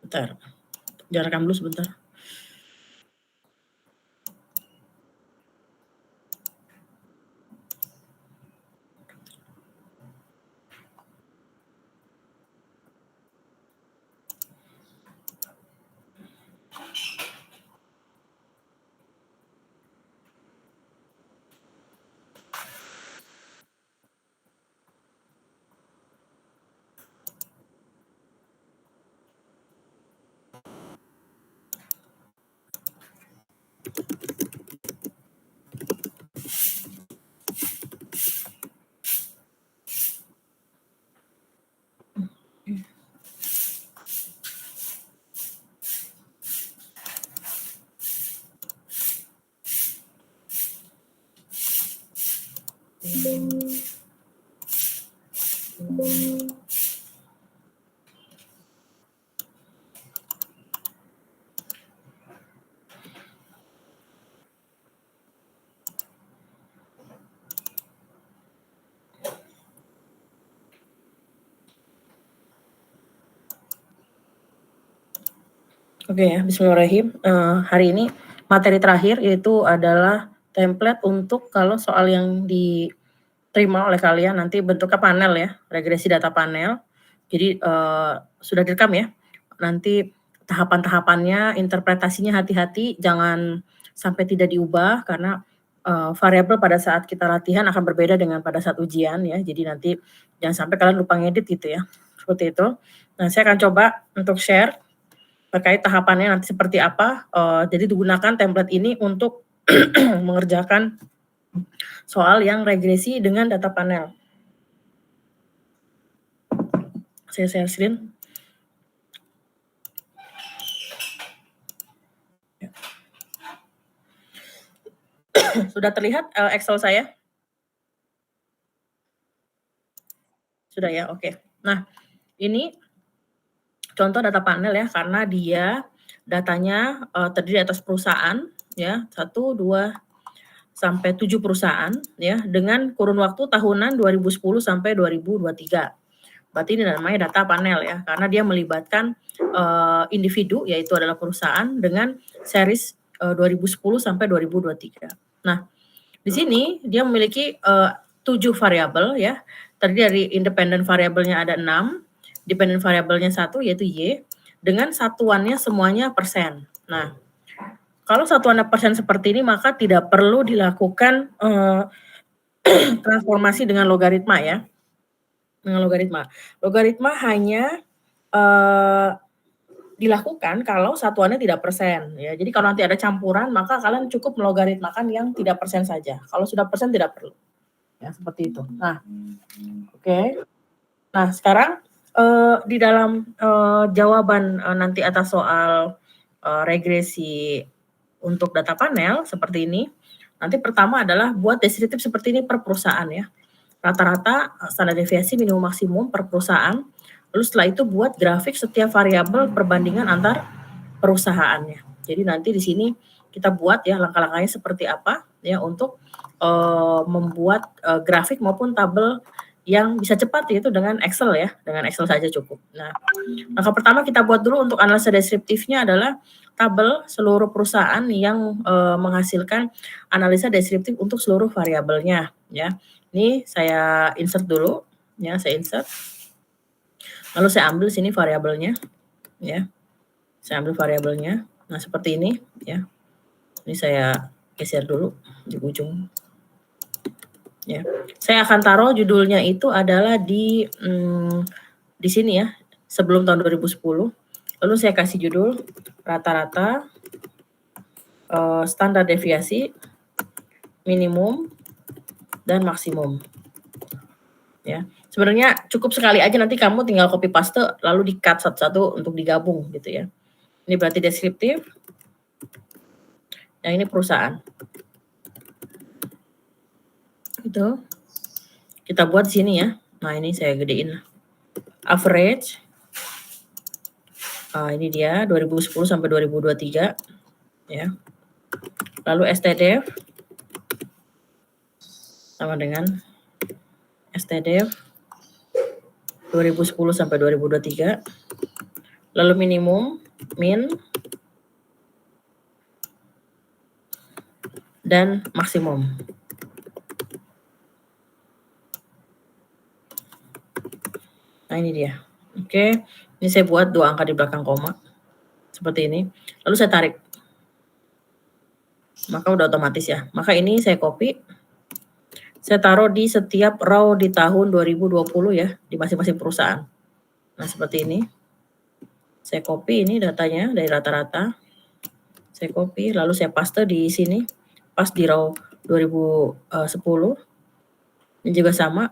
Bentar, jangan rekam dulu sebentar. Oke ya, bismillahirrahmanirrahim. Hari ini materi terakhir yaitu adalah template untuk kalau soal yang diterima oleh kalian nanti bentuknya panel ya, regresi data panel. Jadi, sudah direkam ya. Nanti tahapan-tahapannya, interpretasinya hati-hati jangan sampai tidak diubah karena, variabel pada saat kita latihan akan berbeda dengan pada saat ujian ya. Jadi nanti jangan sampai kalian lupa ngedit gitu ya, seperti itu. Nah, saya akan coba untuk share terkait tahapannya nanti seperti apa, jadi digunakan template ini untuk mengerjakan soal yang regresi dengan data panel. Saya share screen. Sudah terlihat, Excel saya? Sudah ya, oke. Nah, ini contoh data panel ya, karena dia datanya, terdiri atas perusahaan ya, 1, 2, sampai 7 perusahaan ya, dengan kurun waktu tahunan 2010 sampai 2023. Berarti ini namanya data panel ya, karena dia melibatkan, individu, yaitu adalah perusahaan dengan series, 2010 sampai 2023. Nah, di sini dia memiliki, 7 variabel ya, terdiri dari independent variabelnya ada 6, dependent variabelnya 1 yaitu Y, dengan satuannya semuanya persen. Nah, kalau satuannya persen seperti ini maka tidak perlu dilakukan, transformasi dengan logaritma ya, dengan logaritma. Logaritma hanya, dilakukan kalau satuannya tidak persen ya. Jadi kalau nanti ada campuran maka kalian cukup melogaritmakan yang tidak persen saja. Kalau sudah persen tidak perlu. Ya, seperti itu. Nah, oke. Nah, sekarang, di dalam, jawaban, nanti atas soal, regresi untuk data panel seperti ini, nanti pertama adalah buat deskriptif seperti ini per perusahaan ya. Rata-rata, standar deviasi minimum maksimum per perusahaan, lalu setelah itu buat grafik setiap variabel perbandingan antar perusahaannya. Jadi nanti di sini kita buat ya langkah-langkahnya seperti apa ya untuk, membuat, grafik maupun tabel yang bisa cepat yaitu dengan Excel ya, dengan Excel saja cukup. Nah, langkah pertama kita buat dulu untuk analisa deskriptifnya adalah tabel seluruh perusahaan yang, menghasilkan analisa deskriptif untuk seluruh variabelnya ya. Ini saya insert dulu ya, saya insert. Lalu saya ambil sini variabelnya ya. Saya ambil variabelnya. Nah, seperti ini ya. Ini saya geser dulu di ujung. Ya. Saya akan taruh judulnya itu adalah di sini ya, sebelum tahun 2010. Lalu saya kasih judul rata-rata, standar deviasi minimum dan maksimum. Ya. Sebenarnya cukup sekali aja, nanti kamu tinggal copy paste lalu di-cut satu-satu untuk digabung gitu ya. Ini berarti deskriptif. Yang ini perusahaan. Itu. Kita buat di sini ya. Nah, ini saya gedein. Average. Ini dia 2010 sampai 2023 ya. Lalu STDF sama dengan STDF 2010 sampai 2023. lalu minimum, min, dan maksimum. Nah ini dia. Oke, ini saya buat 2 angka di belakang koma. Seperti ini. Lalu saya tarik. Maka udah otomatis ya. Maka ini saya copy. Saya taruh di setiap row di tahun 2020 ya, di masing-masing perusahaan. Nah seperti ini. Saya copy ini datanya dari rata-rata. Saya copy, lalu saya paste di sini. Pas di row 2010. Ini juga sama.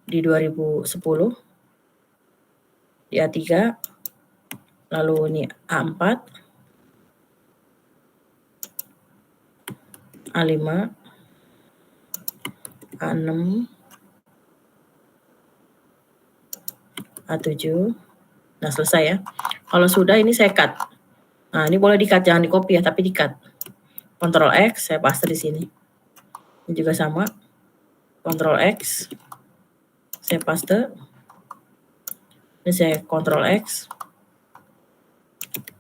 Di 2010. Di A3. Lalu ini A4. A5. A6. A7. Nah selesai ya. Kalau sudah ini saya cut. Nah ini boleh di-cut, jangan di-copy ya, tapi di-cut. Ctrl X, saya paste di sini. Ini juga sama. Ctrl X, saya paste. Ini saya Ctrl X.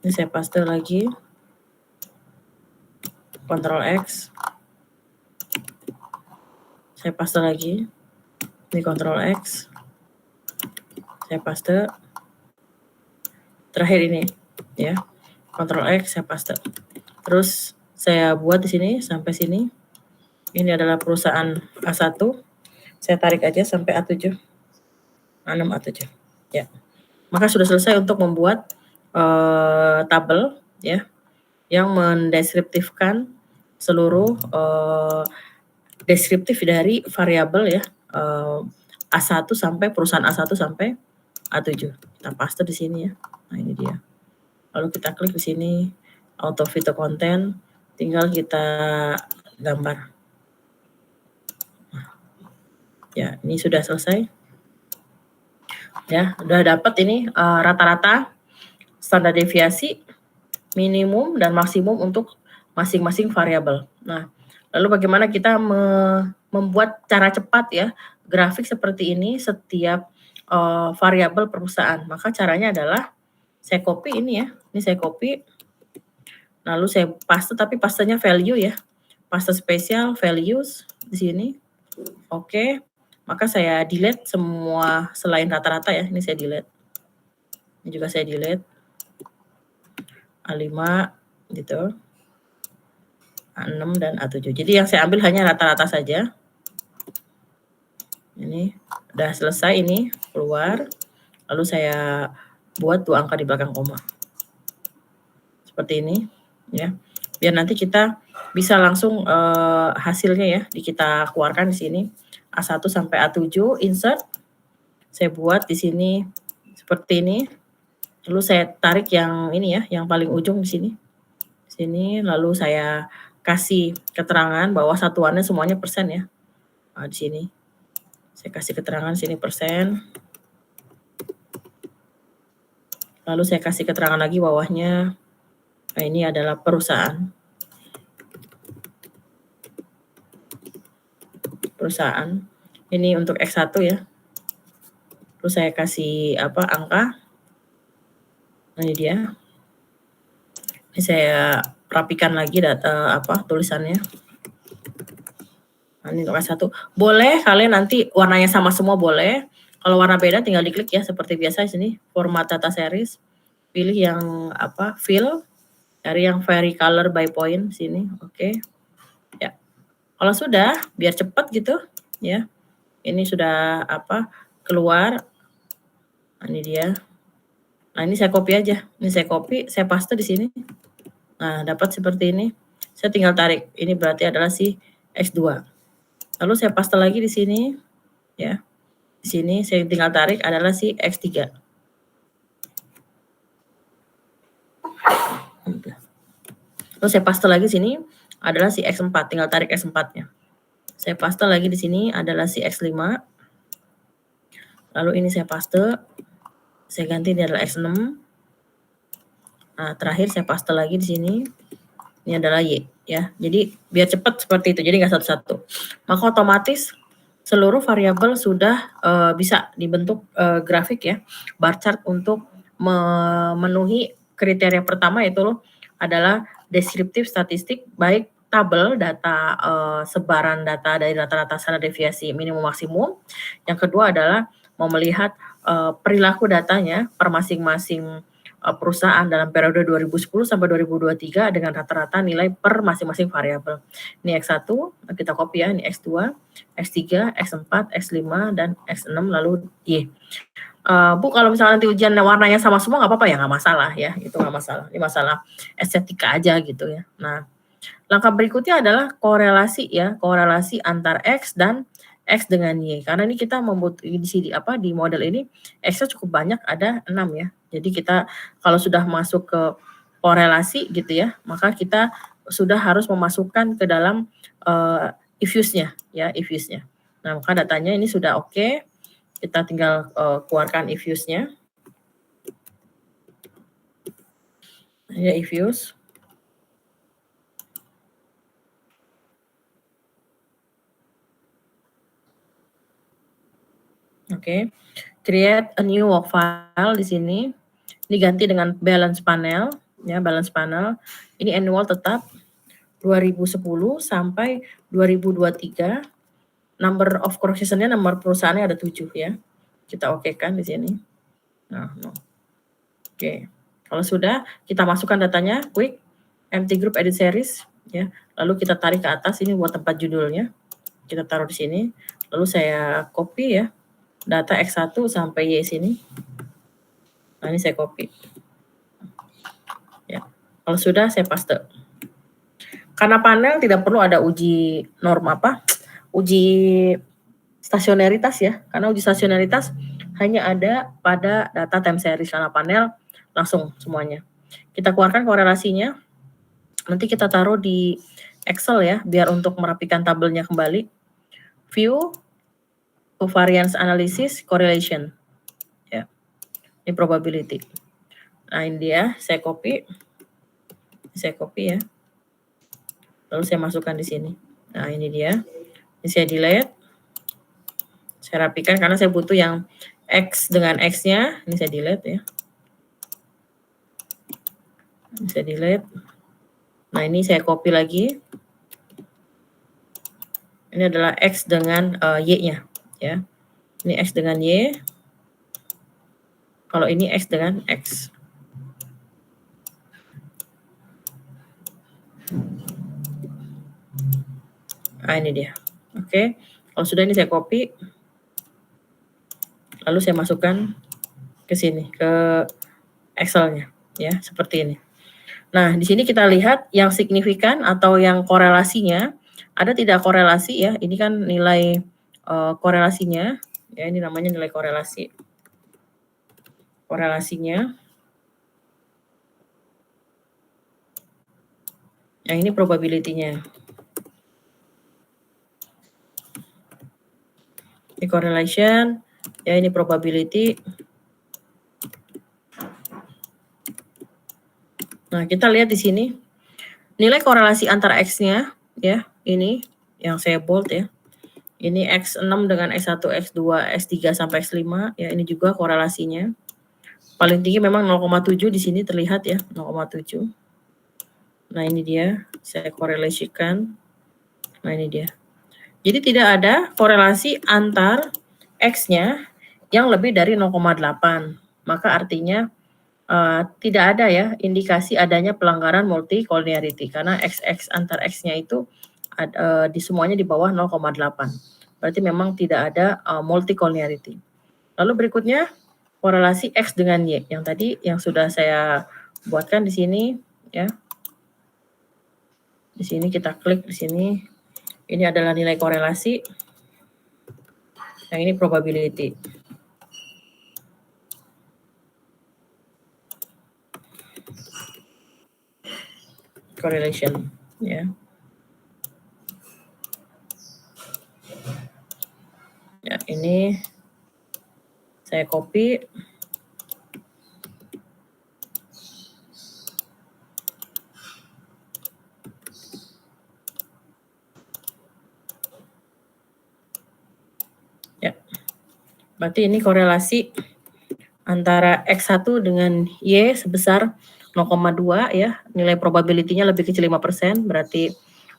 Ini saya paste lagi. Ctrl X. Saya paste lagi. Ini Ctrl X. Saya paste. Terakhir ini ya. Ctrl X, saya paste. Terus saya buat di sini sampai sini. Ini adalah perusahaan A1. Saya tarik aja sampai A7. A6, A7. Ya. Maka sudah selesai untuk membuat tabel ya yang mendeskriptifkan seluruh deskriptif dari variabel ya A1 sampai perusahaan A1 sampai A7. Kita paste di sini ya. Nah, ini dia. Lalu kita klik di sini auto fit to content, tinggal kita gambar. Nah, ya, ini sudah selesai. Ya, udah dapat ini rata-rata, standar deviasi, minimum dan maksimum untuk masing-masing variabel. Nah, lalu bagaimana kita membuat cara cepat ya grafik seperti ini setiap variabel perusahaan? Maka caranya adalah saya copy ini ya, ini saya copy, lalu saya paste, tapi pastenya value ya, paste spesial values di sini. Oke, maka saya delete semua selain rata-rata ya, ini saya delete, ini juga saya delete. A5 gitu, A6 dan A7. Jadi yang saya ambil hanya rata-rata saja. Ini udah selesai, ini keluar. Lalu saya buat 2 angka di belakang koma. Seperti ini ya. Biar nanti kita bisa langsung hasilnya ya kita keluarkan di sini. A1 sampai A7 insert. Saya buat di sini seperti ini. Lalu saya tarik yang ini ya, yang paling ujung di sini. Sini, lalu saya kasih keterangan bahwa satuannya semuanya persen ya. Nah, di sini. Saya kasih keterangan sini persen. Lalu saya kasih keterangan lagi bawahnya. Nah, ini adalah perusahaan. Perusahaan. Ini untuk X1 ya. Terus saya kasih angka. Nah, ini dia. Ini saya rapikan lagi tulisannya. Nah, ini untuk X1. Boleh kalian nanti warnanya sama semua boleh. Kalau warna beda tinggal diklik ya seperti biasa di sini format data series. Pilih yang fill, dari yang vary color by point sini. Oke. Ya. Kalau sudah biar cepat gitu ya. Ini sudah keluar. Nah, ini dia. Nah, ini saya copy aja. Ini saya copy, saya paste di sini. Nah, dapat seperti ini. Saya tinggal tarik. Ini berarti adalah si X2. Lalu saya paste lagi di sini. Ya. Di sini saya tinggal tarik adalah si X3. Lalu saya paste lagi di sini adalah si X4. Tinggal tarik X4-nya. Saya paste lagi di sini adalah si X5. Lalu ini saya paste. Saya ganti ini adalah X6. Nah, terakhir saya paste lagi di sini. Ini adalah Y ya. Jadi biar cepat seperti itu. Jadi nggak satu-satu. Maka otomatis seluruh variabel sudah bisa dibentuk grafik ya, bar chart untuk memenuhi kriteria pertama, yaitu adalah deskriptif statistik, baik tabel data, sebaran data dari rata-rata standar deviasi minimum maksimum. Yang kedua adalah mau melihat perilaku datanya per masing-masing perusahaan dalam periode 2010 sampai 2023 dengan rata-rata nilai per masing-masing variabel. Ini X1, kita copy ya, ini X2, X3, X4, X5, dan X6, lalu Y. Bu, kalau misalnya nanti ujian warnanya sama semua nggak apa-apa ya, nggak masalah ya, itu nggak masalah. Ini masalah estetika aja gitu ya. Nah, langkah berikutnya adalah korelasi ya, korelasi antar X dan X dengan Y. Karena ini kita di model ini X-nya cukup banyak, ada 6 ya. Jadi kita kalau sudah masuk ke korelasi gitu ya, maka kita sudah harus memasukkan ke dalam if use-nya ya, if use-nya. Nah, maka datanya ini sudah oke. Kita tinggal keluarkan if use-nya. Ya, if use. Oke. Create a new work file di sini. Diganti dengan balance panel ya, balance panel. Ini annual tetap 2010 sampai 2023. Number of correction-nya, nomor perusahaannya ada 7 ya. Kita oke-kan di sini. Nah, oke. Kalau sudah, kita masukkan datanya, quick, empty group edit series ya. Lalu kita tarik ke atas ini buat tempat judulnya. Kita taruh di sini. Lalu saya copy ya data X1 sampai Y sini. Nah, ini saya copy. Ya. Kalau sudah saya paste. Karena panel tidak perlu ada uji uji stasionaritas ya. Karena uji stasionaritas hanya ada pada data time series, karena panel langsung semuanya. Kita keluarkan korelasinya. Nanti kita taruh di Excel ya, biar untuk merapikan tabelnya kembali. View, covariance analysis, correlation. Ya. Ini probability. Nah, ini dia, saya copy. Ya. Lalu saya masukkan di sini. Nah, ini dia. Ini saya delete. Saya rapikan karena saya butuh yang X dengan X-nya. Ini saya delete ya. Ini saya delete. Nah, ini saya copy lagi. Ini adalah X dengan Y-nya ya. Ini X dengan Y. Kalau ini X dengan X. Nah, ini dia. Oke. Kalau sudah, ini saya copy. Lalu saya masukkan ke sini, ke Excel-nya ya, seperti ini. Nah, di sini kita lihat yang signifikan atau yang korelasinya, ada tidak korelasi ya. Ini kan nilai korelasinya ya, ini namanya nilai korelasi. Korelasinya. Yang ini probability-nya. Ini correlation, ya ini probability. Nah, kita lihat di sini. Nilai korelasi antara X-nya ya, ini yang saya bold ya. Ini X6 dengan X1, X2, X3 sampai X5 ya, ini juga korelasinya. Paling tinggi memang 0,7 di sini terlihat ya, 0,7. Nah, ini dia, saya korelasikan. Nah, ini dia. Jadi tidak ada korelasi antar X-nya yang lebih dari 0,8. Maka artinya tidak ada ya indikasi adanya pelanggaran multi-collinearity karena XX antar X-nya itu di semuanya di bawah 0,8. Berarti memang tidak ada multi-collinearity. Lalu berikutnya korelasi X dengan Y yang tadi yang sudah saya buatkan di sini ya. Di sini kita klik di sini. Ini adalah nilai korelasi. Yang ini probability. Correlation ya. Ya, ini saya copy. Ya. Berarti ini korelasi antara X1 dengan Y sebesar 0,2 ya, nilai probability-nya lebih kecil 5%, berarti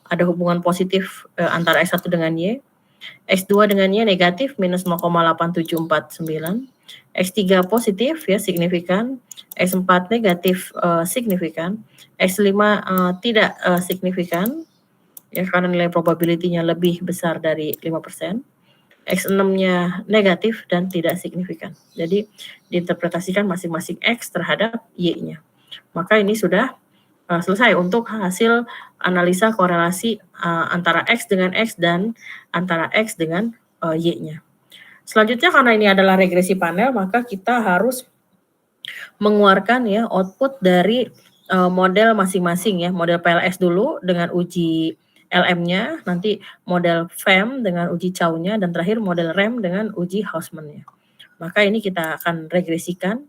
ada hubungan positif antara X1 dengan Y. X2 dengan Y negatif minus 0,8749. X3 positif ya signifikan, X4 negatif signifikan, X5 tidak signifikan ya karena nilai probability-nya lebih besar dari 5%. X6-nya negatif dan tidak signifikan. Jadi diinterpretasikan masing-masing X terhadap Y-nya. Maka ini sudah selesai untuk hasil analisa korelasi antara X dengan X dan antara X dengan Y-nya. Selanjutnya karena ini adalah regresi panel, maka kita harus mengeluarkan ya output dari model masing-masing ya, model PLS dulu dengan uji LM-nya, nanti model FEM dengan uji Chow-nya, dan terakhir model REM dengan uji Hausman-nya. Maka ini kita akan regresikan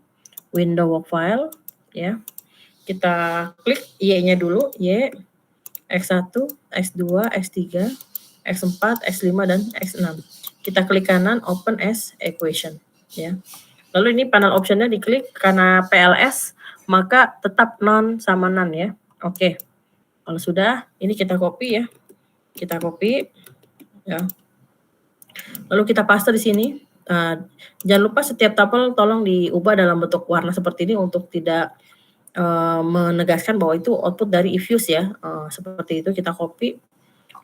window work file ya. Kita klik Y-nya dulu, Y, X1, X2, X3, X4, X5, dan X6. Kita klik kanan, open as equation ya. Lalu ini panel optionnya diklik, karena PLS maka tetap non sama non ya. Oke. Kalau sudah, ini kita copy ya. Kita copy ya. Lalu kita paste di sini. Jangan lupa setiap tuple tolong diubah dalam bentuk warna seperti ini untuk tidak menegaskan bahwa itu output dari eFuse ya. Seperti itu kita copy.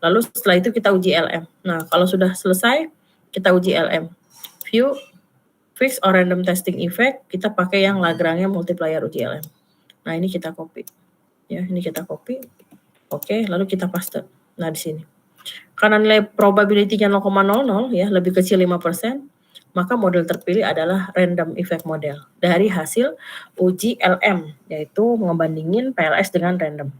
Lalu setelah itu kita uji LM. Nah, kalau sudah selesai, kita uji LM. View, fix or random testing effect, kita pakai yang Lagrange multiplier uji LM. Nah, ini kita copy. Ya, ini kita copy. Oke, lalu kita paste. Nah, di sini. Karena nilai probability-nya 0,00 ya, lebih kecil 5%, maka model terpilih adalah random effect model dari hasil uji LM, yaitu ngebandingin PLS dengan random.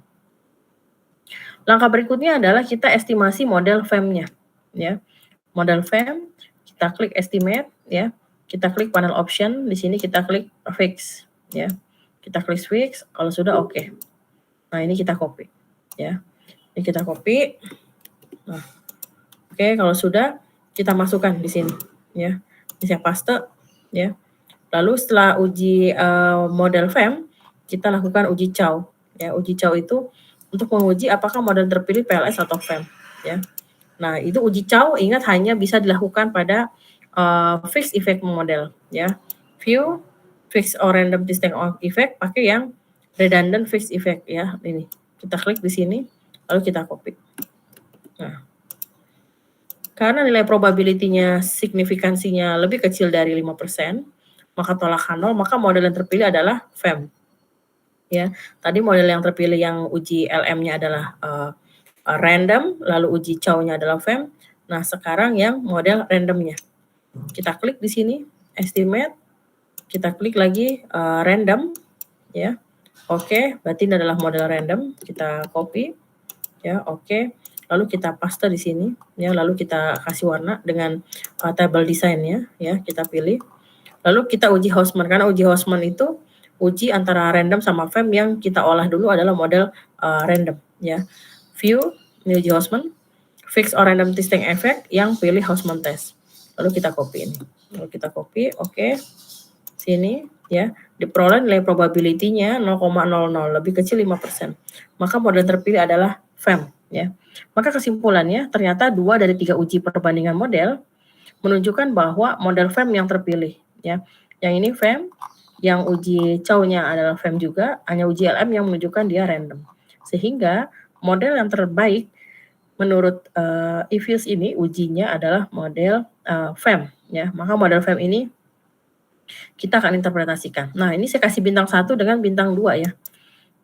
Langkah berikutnya adalah kita estimasi model FEM-nya ya. Model FEM, kita klik estimate ya. Kita klik panel option, di sini kita klik fix ya. Kita klik fix, kalau sudah oke. Nah, ini kita copy ya. Ini kita copy. Nah, oke, kalau sudah kita masukkan di sini ya. Ini saya paste ya. Lalu setelah uji model FEM, kita lakukan uji Chow ya. Uji Chow itu untuk menguji apakah model terpilih PLS atau FEM ya. Nah, itu uji Chow ingat hanya bisa dilakukan pada fixed effect model ya. View fixed or random distinct effect pakai yang redundant fixed effect ya. Ini kita klik di sini lalu kita copy. Nah, karena nilai probability-nya signifikansinya lebih kecil dari 5%, maka tolakan 0, maka model yang terpilih adalah FEM. Ya, tadi model yang terpilih yang uji LM-nya adalah random, lalu uji Chow-nya adalah FEM. Nah, sekarang yang model randomnya. Kita klik di sini, estimate, kita klik lagi random, ya. Oke, berarti ini adalah model random. Kita copy, ya. Oke, lalu kita paste di sini, ya. Lalu kita kasih warna dengan table design-nya, ya. Kita pilih. Lalu kita uji Hausman, karena uji Hausman itu uji antara random sama FEM yang kita olah dulu adalah model random, ya. View, ini uji Hausman, fix or random testing effect yang pilih Hausman test. Lalu kita copy ini. Lalu kita copy, oke. Sini, ya. Diperoleh nilai probability-nya 0,00, lebih kecil 5%. Maka model terpilih adalah FEM, ya. Maka kesimpulannya ternyata 2 dari 3 uji perbandingan model menunjukkan bahwa model FEM yang terpilih, ya. Yang ini FEM, yang uji Chow-nya adalah FEM juga, hanya uji LM yang menunjukkan dia random. Sehingga model yang terbaik menurut eFuse ini ujinya adalah model FEM, ya. Maka model FEM ini kita akan interpretasikan. Nah, ini saya kasih bintang 1 dengan bintang 2 ya.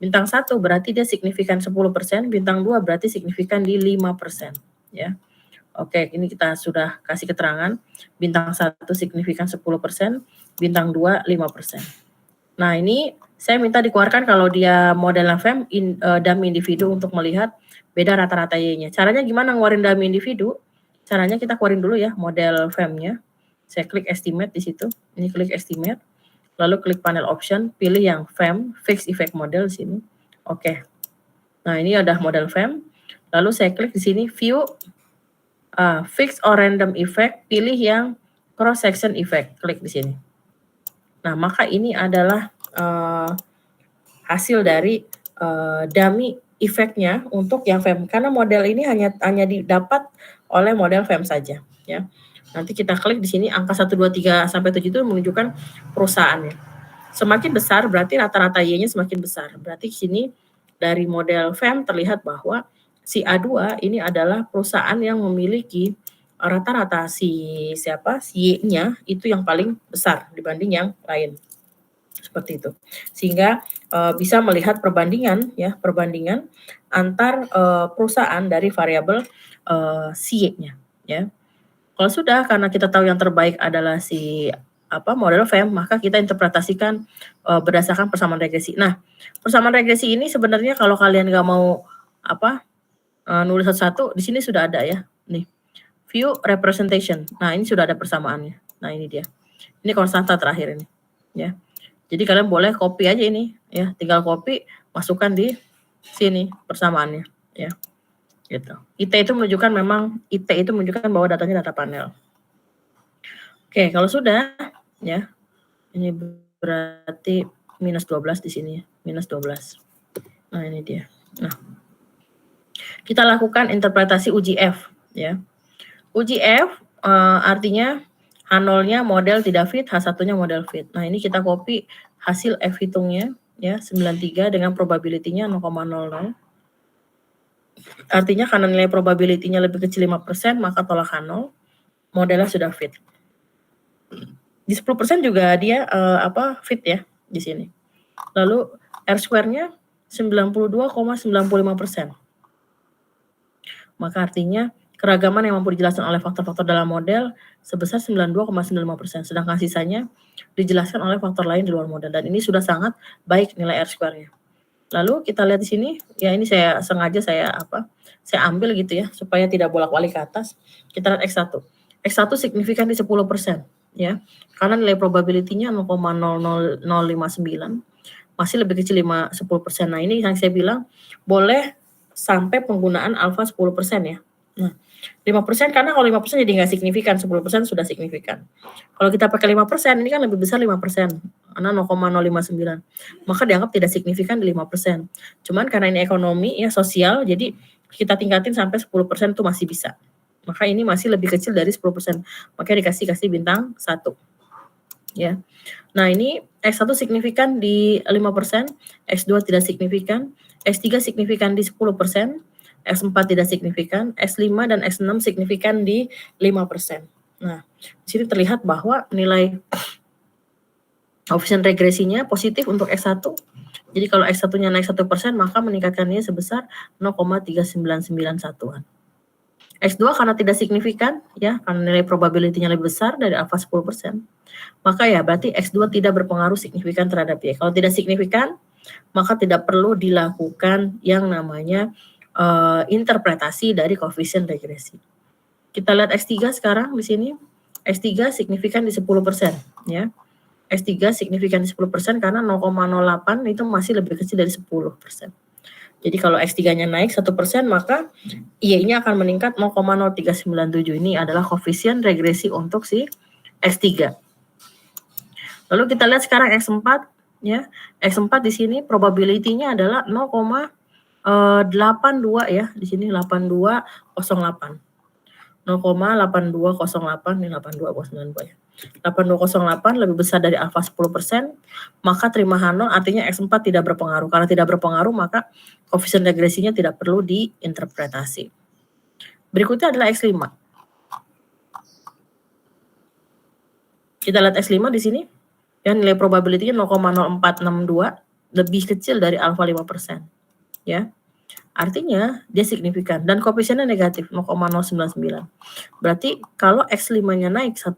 Bintang 1 berarti dia signifikan 10%, bintang 2 berarti signifikan di 5%, ya. Oke, ini kita sudah kasih keterangan. Bintang 1 signifikan 10%, bintang 2 5%. Nah, ini saya minta dikeluarkan kalau dia model FEM dummy individu untuk melihat beda rata-rata Y-nya. Caranya gimana ngeluarin dummy individu? Caranya kita keluarin dulu ya model FEM-nya. Saya klik estimate di situ. Ini klik estimate. Lalu klik panel option, pilih yang FEM, fixed effect model di sini. Oke. Nah, ini ada model FEM. Lalu saya klik di sini view fixed or random effect, pilih yang cross section effect. Klik di sini. Nah, maka ini adalah hasil dari dummy efeknya untuk yang FEM, karena model ini hanya didapat oleh model FEM saja, ya. Nanti kita klik di sini angka 1, 2, 3 sampai 7 itu menunjukkan perusahaannya. Semakin besar berarti rata-rata Y-nya semakin besar. Berarti di sini dari model FEM terlihat bahwa si A2 ini adalah perusahaan yang memiliki rata-rata si Y-nya itu yang paling besar dibanding yang lain. Seperti itu. Sehingga bisa melihat perbandingan antar perusahaan dari variabel Y-nya, ya. Kalau sudah, karena kita tahu yang terbaik adalah si model FEM, maka kita interpretasikan berdasarkan persamaan regresi. Nah, persamaan regresi ini sebenarnya kalau kalian nggak mau nulis satu-satu, di sini sudah ada ya, nih, view representation. Nah, ini sudah ada persamaannya. Nah, ini dia. Ini konstanta terakhir ini, ya. Jadi kalian boleh copy aja ini, ya, tinggal copy, masukkan di sini persamaannya, ya. Gitu. IT itu menunjukkan bahwa datanya data panel. Oke, kalau sudah, ya, ini berarti minus 12 di sini, minus 12. Nah, ini dia. Nah, kita lakukan interpretasi uji F, ya. Uji F artinya H0-nya model tidak fit, H1-nya model fit. Nah, ini kita copy hasil F hitungnya, ya, 93 dengan probability-nya 0,00. Artinya karena nilai probability-nya lebih kecil 5%, maka tolak H0, modelnya sudah fit. Di 10% juga dia fit ya di sini. Lalu R-square-nya 92,95%. Maka artinya keragaman yang mampu dijelaskan oleh faktor-faktor dalam model sebesar 92,95%, sedangkan sisanya dijelaskan oleh faktor lain di luar model. Dan ini sudah sangat baik nilai R-square-nya. Lalu kita lihat di sini, ya ini saya sengaja saya ambil gitu ya, supaya tidak bolak-balik ke atas. Kita lihat X1. X1 signifikan di 10%, ya. Karena nilai probability-nya 0,00059, masih lebih kecil 10%. Nah, ini yang saya bilang boleh sampai penggunaan alfa 10% ya. Nah, 5% karena kalau 5% jadi nggak signifikan, 10% sudah signifikan. Kalau kita pakai 5%, ini kan lebih besar 5%, karena 0,059. Maka dianggap tidak signifikan di 5%. Cuman karena ini ekonomi ya sosial, jadi kita tingkatin sampai 10% itu masih bisa. Maka ini masih lebih kecil dari 10%. Makanya kasih bintang 1. Ya. Nah, ini X1 signifikan di 5%, X2 tidak signifikan, X3 signifikan di 10%, X4 tidak signifikan, X5 dan X6 signifikan di 5%. Nah, di sini terlihat bahwa nilai koefisien regresinya positif untuk X1. Jadi kalau X1-nya naik 1%, maka meningkatkannya sebesar 0,3991-an. X2 karena tidak signifikan, ya, karena nilai probability-nya lebih besar dari alfa 10%, maka ya berarti X2 tidak berpengaruh signifikan terhadap Y. Kalau tidak signifikan, maka tidak perlu dilakukan yang namanya interpretasi dari koefisien regresi. Kita lihat X3 sekarang di sini. X3 signifikan di 10%, ya. X3 signifikan di 10% karena 0,08 itu masih lebih kecil dari 10%. Jadi kalau X3-nya naik 1%, maka Y-nya akan meningkat 0,0397. Ini adalah koefisien regresi untuk si X3. Lalu kita lihat sekarang X4, ya. X4 di sini probability-nya adalah 0,82 ya, di sini 8208. 0,8208, ini 82,92 ya. 8208 lebih besar dari alfa 10%, maka terima H0 artinya X4 tidak berpengaruh. Karena tidak berpengaruh, maka koefisien regresinya tidak perlu diinterpretasi. Berikutnya adalah X5. Kita lihat X5 di sini, ya, nilai probability-nya 0,0462, lebih kecil dari alfa 5%. Ya. Artinya dia signifikan dan koefisiennya negatif 0,099. Berarti kalau X5-nya naik 1%,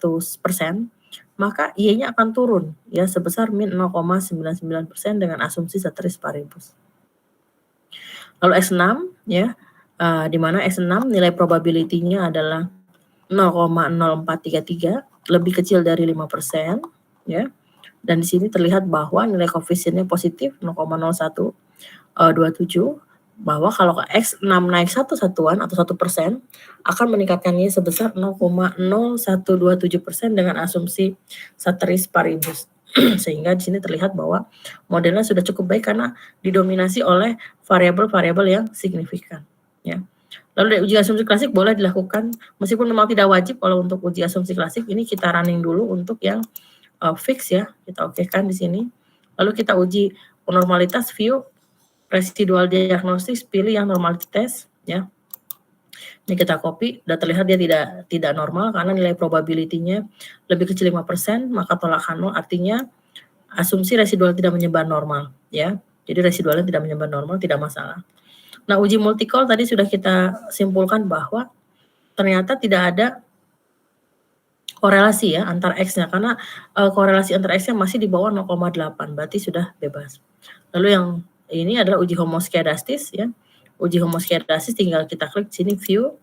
maka Y-nya akan turun ya sebesar min 0,99% dengan asumsi ceteris paribus. Lalu X6 ya, di mana X6 nilai probability-nya adalah 0,0433, lebih kecil dari 5%, ya. Dan di sini terlihat bahwa nilai koefisiennya positif 0,0127, bahwa kalau X6 naik 1 satuan atau 1%, akan meningkatkannya sebesar 0,0127% dengan asumsi ceteris paribus. Sehingga di sini terlihat bahwa modelnya sudah cukup baik karena didominasi oleh variabel-variabel yang signifikan, ya. Lalu uji asumsi klasik boleh dilakukan meskipun memang tidak wajib kalau untuk uji asumsi klasik ini kita running dulu untuk yang fix ya, kita okekan di sini. Lalu kita uji normalitas view residual diagnosis, pilih yang normality test ya. Ini kita copy, sudah terlihat dia tidak normal karena nilai probability-nya lebih kecil 5%, maka tolakan 0 artinya asumsi residual tidak menyebar normal ya. Jadi residualnya tidak menyebar normal, tidak masalah. Nah, uji multi-call tadi sudah kita simpulkan bahwa ternyata tidak ada korelasi ya antar X-nya karena korelasi antar X-nya masih di bawah 0,8, berarti sudah bebas. Lalu yang ini adalah uji homoskedastis ya. Uji homoskedastis tinggal kita klik sini view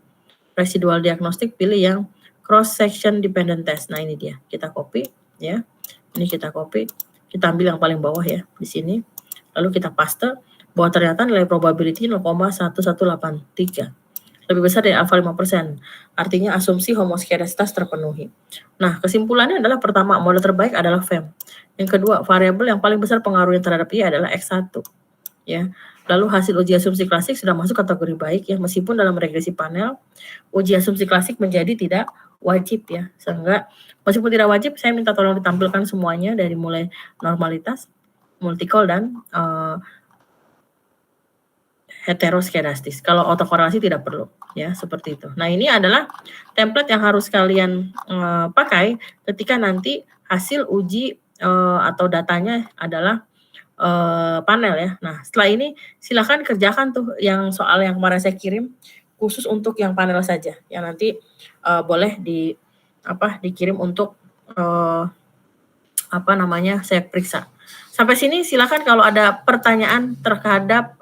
residual diagnostik, pilih yang cross section dependent test. Nah, ini dia. Kita copy ya. Ini kita copy, kita ambil yang paling bawah ya di sini. Lalu kita paste bahwa ternyata nilai probability 0,1183. Lebih besar dari alfa 5%. Artinya asumsi homoskedasitas terpenuhi. Nah, kesimpulannya adalah pertama, model terbaik adalah FEM. Yang kedua, variabel yang paling besar pengaruhnya terhadap I adalah X1. Ya. Lalu hasil uji asumsi klasik sudah masuk kategori baik ya, meskipun dalam regresi panel uji asumsi klasik menjadi tidak wajib ya. Sehingga meskipun tidak wajib, saya minta tolong ditampilkan semuanya dari mulai normalitas, multi-call dan heteroskedastis. Kalau autokorelasi tidak perlu ya, seperti itu. Nah, ini adalah template yang harus kalian pakai ketika nanti hasil uji atau datanya adalah panel ya. Nah, setelah ini silakan kerjakan tuh yang soal yang kemarin saya kirim khusus untuk yang panel saja. Yang nanti boleh dikirim untuk saya periksa. Sampai sini silakan kalau ada pertanyaan terhadap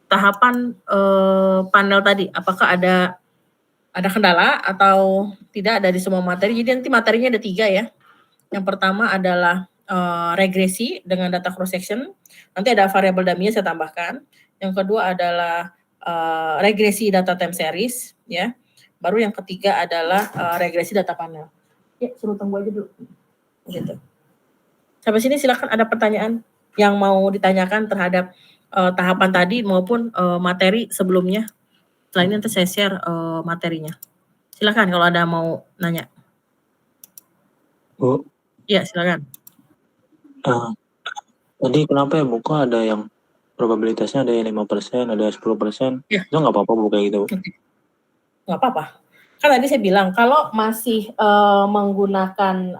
tahapan panel tadi, apakah ada kendala atau tidak dari semua materi. Jadi nanti materinya ada 3 ya. Yang pertama adalah regresi dengan data cross section. Nanti ada variabel dummy saya tambahkan. Yang kedua adalah regresi data time series ya. Baru yang ketiga adalah regresi data panel. Ya, suruh tunggu aja dulu. Gitu. Sampai sini silakan ada pertanyaan yang mau ditanyakan terhadap tahapan tadi maupun materi sebelumnya. Setelah ini nanti saya share materinya. Silakan kalau ada mau nanya. Bu. Iya, silakan. Tadi kenapa ya buku ada yang probabilitasnya ada yang 5%, ada 10%? Ya. Itu nggak apa-apa Bu kayak gitu? Nggak apa-apa. Kan tadi saya bilang kalau masih menggunakan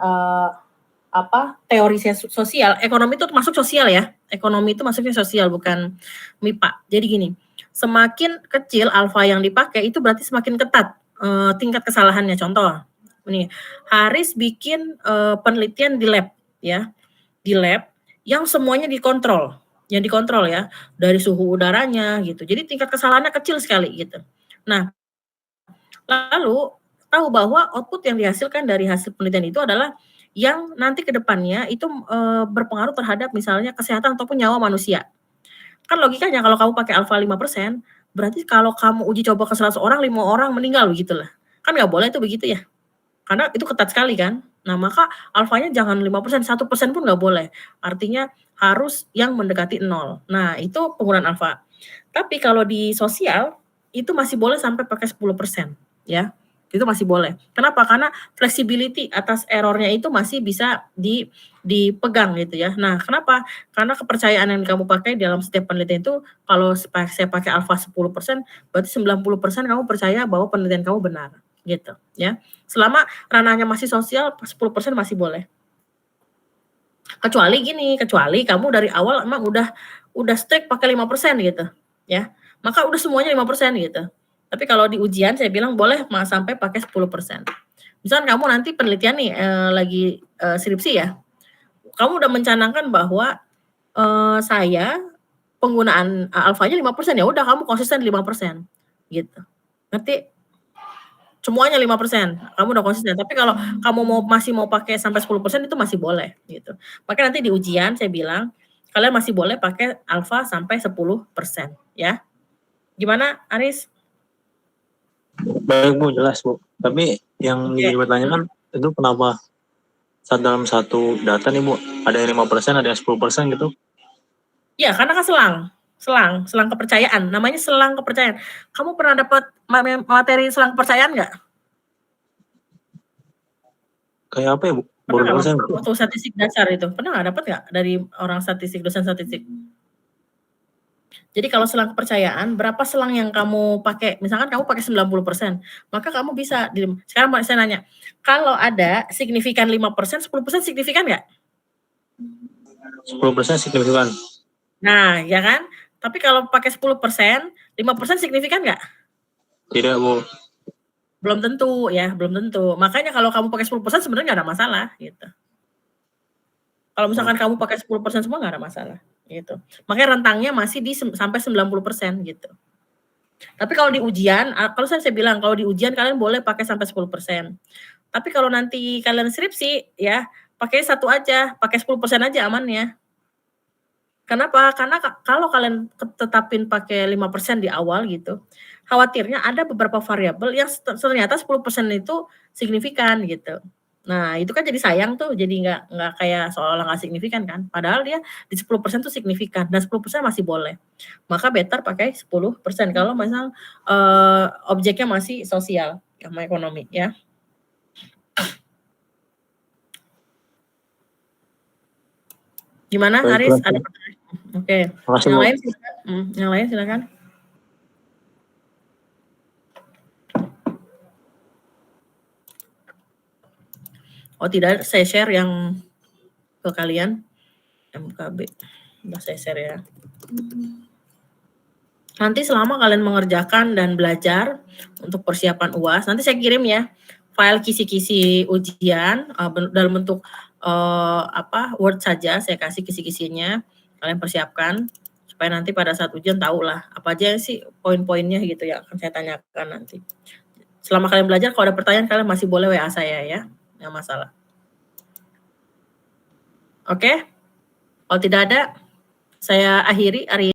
teori sosial, ekonomi itu masuk sosial ya. Ekonomi itu masuknya sosial bukan MIPA. Jadi gini, semakin kecil alfa yang dipakai itu berarti semakin ketat tingkat kesalahannya. Contoh, ini Haris bikin penelitian di lab ya, di lab yang semuanya dikontrol, yang dikontrol ya dari suhu udaranya gitu. Jadi tingkat kesalahannya kecil sekali gitu. Nah, lalu tahu bahwa output yang dihasilkan dari hasil penelitian itu adalah yang nanti ke depannya itu berpengaruh terhadap misalnya kesehatan ataupun nyawa manusia. Kan logikanya kalau kamu pakai alfa 5%, berarti kalau kamu uji coba ke 100 orang, 5 orang meninggal begitulah. Kan nggak boleh itu begitu ya. Karena itu ketat sekali kan. Nah, maka alfanya jangan 5%, 1% pun nggak boleh. Artinya harus yang mendekati 0. Nah, itu penggunaan alfa. Tapi kalau di sosial, itu masih boleh sampai pakai 10%. Ya. Itu masih boleh. Kenapa? Karena flexibility atas errornya itu masih bisa dipegang gitu ya. Nah, kenapa? Karena kepercayaan yang kamu pakai dalam setiap penelitian itu, kalau saya pakai alfa 10%, berarti 90% kamu percaya bahwa penelitian kamu benar. Gitu ya. Selama ranahnya masih sosial, 10% masih boleh. Kecuali kamu dari awal emang udah strict pakai 5% gitu ya. Maka udah semuanya 5% gitu. Tapi kalau di ujian saya bilang boleh sampai pakai 10%. Misalkan kamu nanti penelitian nih lagi skripsi ya. Kamu udah mencanangkan bahwa saya penggunaan alfanya 5%, ya udah kamu konsisten 5% gitu. Ngerti? Semuanya 5%, kamu udah konsisten. Tapi kalau kamu masih mau pakai sampai 10% itu masih boleh gitu. Makanya nanti di ujian saya bilang kalian masih boleh pakai alfa sampai 10% ya. Gimana, Aris? Baik Bu, jelas Bu. Tapi yang jadi pertanyaan itu kenapa dalam satu data nih Bu, ada yang 5%, ada yang 10% gitu? Iya, karena kan selang kepercayaan, namanya selang kepercayaan. Kamu pernah dapat materi selang kepercayaan nggak? Kayak apa ya Bu? Baru Pernah dengar nggak saya. waktu statistik dasar itu? Pernah nggak dapat nggak dari orang statistik, dosen statistik? Jadi kalau selang kepercayaan, berapa selang yang kamu pakai? Misalkan kamu pakai 90%, maka kamu bisa sekarang saya nanya, kalau ada signifikan 5%, 10% signifikan nggak? 10% signifikan. Nah, ya kan? Tapi kalau pakai 10%, 5% signifikan nggak? Tidak Bu. Belum tentu ya, belum tentu. Makanya kalau kamu pakai 10% sebenarnya nggak ada masalah gitu. Kalau misalkan kamu pakai 10% semua nggak ada masalah gitu. Makanya rentangnya masih di sampai 90% gitu. Tapi kalau di ujian, kalau saya bilang kalau di ujian kalian boleh pakai sampai 10%. Tapi kalau nanti kalian skripsi ya, pakai satu aja, pakai 10% aja amannya. Kenapa? Karena kalau kalian tetapin pakai 5% di awal gitu, khawatirnya ada beberapa variabel yang ternyata 10% itu signifikan gitu. Nah, itu kan jadi sayang tuh, jadi nggak kayak seolah nggak signifikan kan, padahal dia di 10% tuh signifikan dan 10% masih boleh. Maka better pakai 10% kalau misal, objeknya masih sosial sama ekonomi ya. Gimana Haris? Ada pertanyaan? Oke. Makasih, Yang Bu. lain silakan. Yang lain silakan. Oh tidak, saya share yang ke kalian. MKB. Udah saya share ya. Nanti selama kalian mengerjakan dan belajar untuk persiapan UAS, nanti saya kirim ya file kisi-kisi ujian dalam bentuk Word saja, saya kasih kisi-kisinya, kalian persiapkan supaya nanti pada saat ujian tahulah apa aja sih poin-poinnya gitu ya akan saya tanyakan nanti. Selama kalian belajar, kalau ada pertanyaan kalian masih boleh WA saya ya, nggak masalah. Oke? Kalau tidak ada, saya akhiri hari ini.